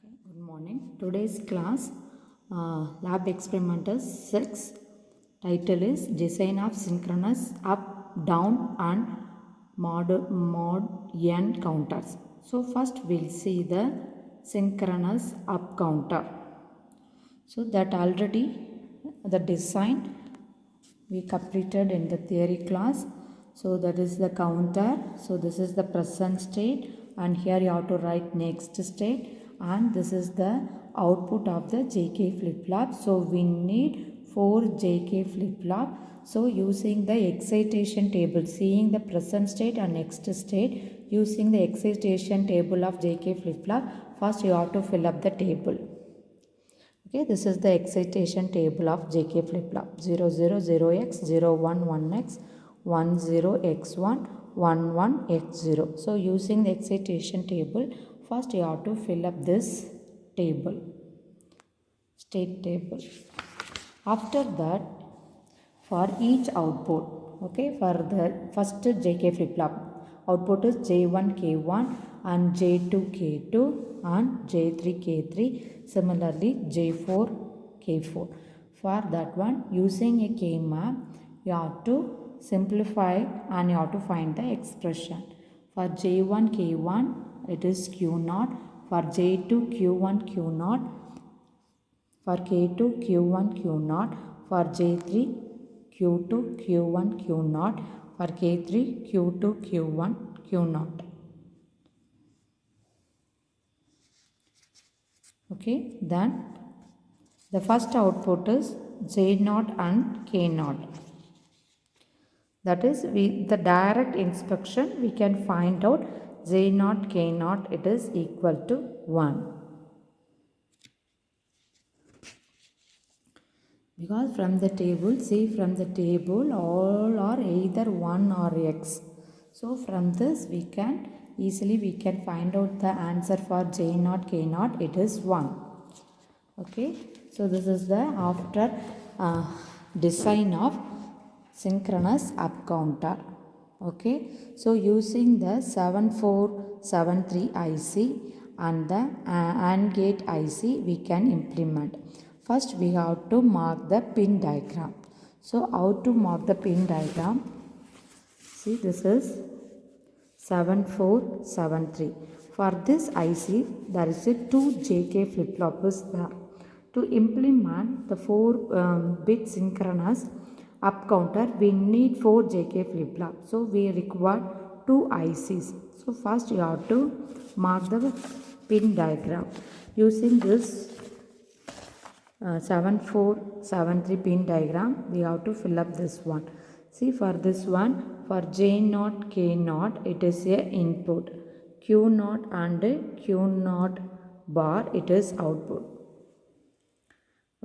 Okay, good morning. Today's class, lab experiment is 6. Title is Design of Synchronous Up, Down and Mod N Counters. So first we'll see the synchronous up counter. So that already the design we completed in the theory class. So that is the counter. So this is the present state, and here you have to write next state, and this is the output of the JK flip-flop. So we need 4 JK flip-flop. So using the excitation table, seeing the present state and next state, using the excitation table of JK flip-flop, first you have to fill up the table. Okay, this is the excitation table of JK flip-flop. 0, 0, 0x, 0, 1, 1x, 1, 0, x1, 1, 1, x0. So using the excitation table, first you have to fill up this table, state table. After that, for each output, okay, for the first JK flip-flop, output is J1 K1 and J2 K2 and J3 K3. Similarly, J4 K4. For that one, using a K map, you have to simplify and you have to find the expression. For J1 K1, it is Q0. For J2 Q1 Q0. For K2 Q1 Q0. For J3 Q2 Q1 Q0. For K3 Q2 Q1 Q0. Okay, then the first output is J0 and K0. That is, the direct inspection we can find out J0 K0, it is equal to 1. Because from the table, see, from the table all are either 1 or x. So from this we can easily find out the answer for J0 K0, it is 1. Okay, so this is the after design of synchronous up counter. Okay, so using the 7473 IC and the AND gate IC we can implement. First we have to mark the pin diagram. So how to mark the pin diagram? See, this is 7473. For this IC, there is a 2 JK flip-flops there. To implement the 4-bit synchronous up counter, we need 4 JK flip-flops. So we require 2 ICs. So first you have to mark the pin diagram. Using this 7473 pin diagram, we have to fill up this one. See, for this one, for J0 K0, it is a input. Q0 and Q0 bar, it is output.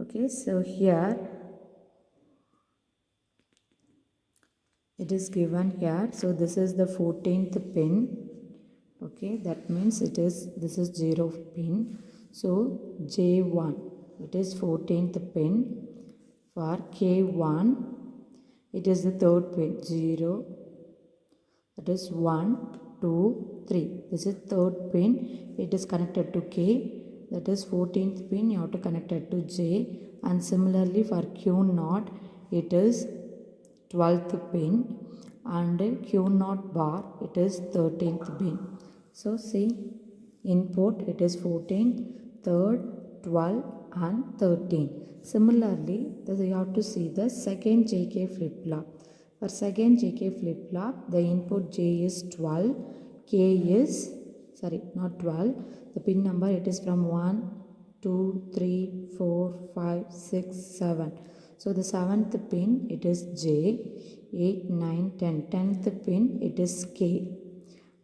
Okay, so here it is given here. So this is the 14th pin. Okay, that means this is 0 pin. So J1, it is 14th pin. For K1, it is the 3rd pin, 0. That is 1, 2, 3. This is 3rd pin. It is connected to K. That is 14th pin. You have to connect it to J. And similarly for Q0, it is 12th pin. And Q0 bar, it is 13th pin. So see, input, it is 14, 3rd, 12 and 13. Similarly, you have to see the second JK flip-flop. For second JK flip-flop, the input J is 12, K is, sorry, not 12. The pin number, it is from 1, 2, 3, 4, 5, 6, 7. So the 7th pin, it is J, 8, 9, 10. 10th pin, it is K.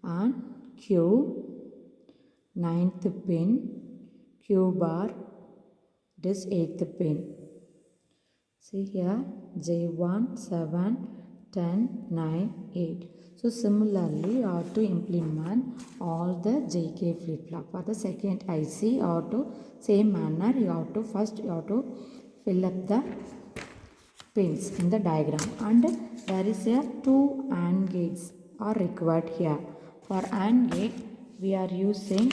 And Q, 9th pin, Q bar, it is 8th pin. See here, J1, 7, 10, 9, 8. So similarly, you have to implement all the JK flip-flop. For the second IC, you have to, same manner, you have to fill up the pins in the diagram. And there is a 2 AND gates are required here. For AND gate, we are using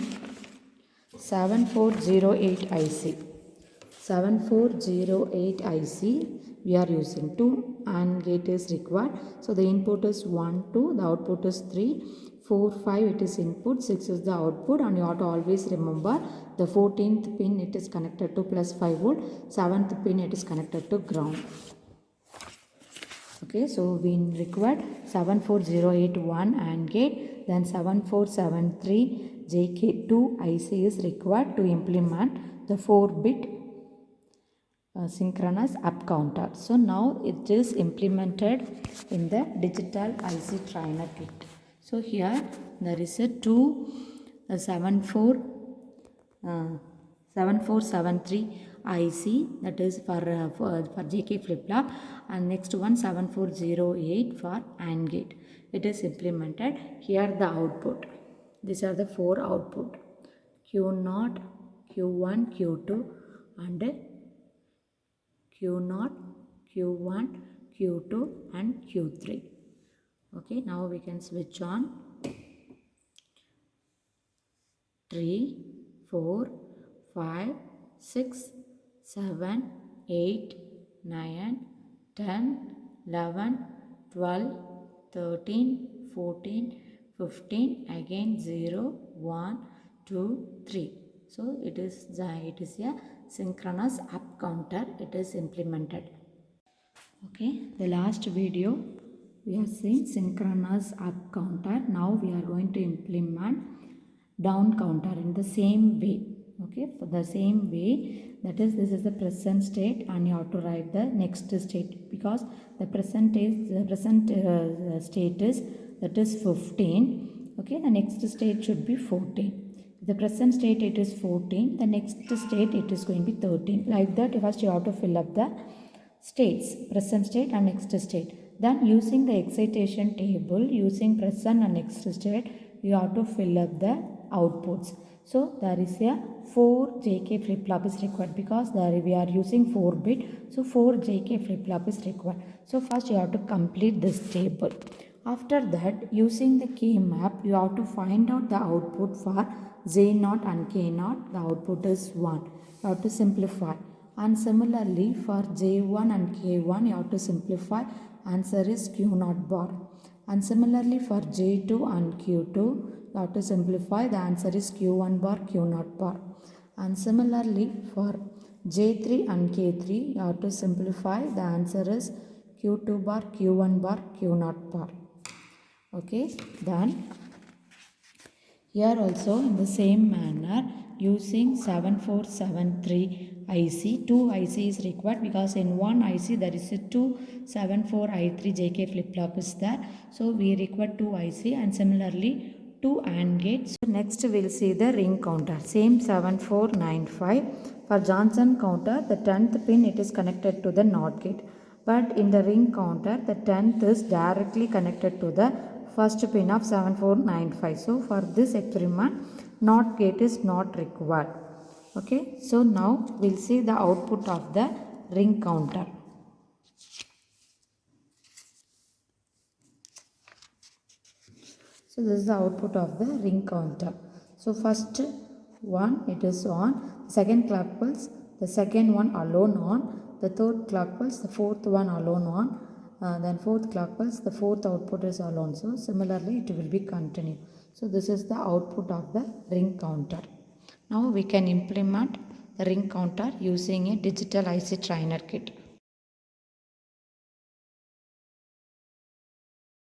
7408 IC. 7408 IC we are using 2 AND gate is required. So the input is 1, 2, the output is 3, 4, 5 it is input, 6 is the output, and you have to always remember the 14th pin it is connected to plus 5 volt, 7th pin it is connected to ground. Okay, so we required 74081 AND gate, then 7473 JK2 IC is required to implement the 4-bit synchronous up counter. So now it is implemented in the digital IC trainer kit. So here there is a 7473 IC, that is for JK flip flop, and next one 7408 for AND gate. It is implemented. Here the output. These are the 4 output: Q0, Q1, Q2 and Q0, Q1, Q2 and Q3. Okay, now we can switch on. 3, 4, 5, 6, 7, 8, 9, 10, 11, 12, 13, 14, 15, again 0, 1, 2, 3. So it is a synchronous up counter. It is implemented. Okay, the last video we have seen synchronous up counter. Now we are going to implement down counter in the same way. Okay, for the same way, that is, this is the present state and you have to write the next state, because the present state is, that is 15. Okay, the next state should be 14. The present state it is 14, the next state it is going to be 13. Like that, first you have to fill up the states, present state and next state. Then using the excitation table, using present and next state, you have to fill up the outputs. So there is a 4 JK flip flop is required, because there we are using 4-bit. So 4 JK flip flop is required. So first you have to complete this table. After that, using the K map, you have to find out the output for J0 and K0. The output is 1. You have to simplify. And similarly for J1 and K1, you have to simplify. Answer is Q0 bar. And similarly for J2 and Q2, you have to simplify. The answer is Q1 bar, Q0 bar. And similarly for J3 and K3, you have to simplify. The answer is Q2 bar, Q1 bar, Q0 bar. Okay, then here also in the same manner, using 7473 IC, 2 IC is required, because in one IC there is a 274I3 JK flip flop is there. So we require 2 IC, and similarly 2 AND gates. So next we will see the ring counter. Same 7495. For Johnson counter, the 10th pin it is connected to the NOT gate. But in the ring counter, the 10th is directly connected to the first pin of 7495. So for this experiment, NOT gate is not required. Okay, so now we'll see the output of the ring counter. So this is the output of the ring counter. So first one it is on, second clock pulse, the second one alone on, the third clock pulse, the fourth one alone on, then fourth clock pulse, the fourth output is alone. So similarly it will be continued. So this is the output of the ring counter. Now we can implement the ring counter using a digital IC trainer kit.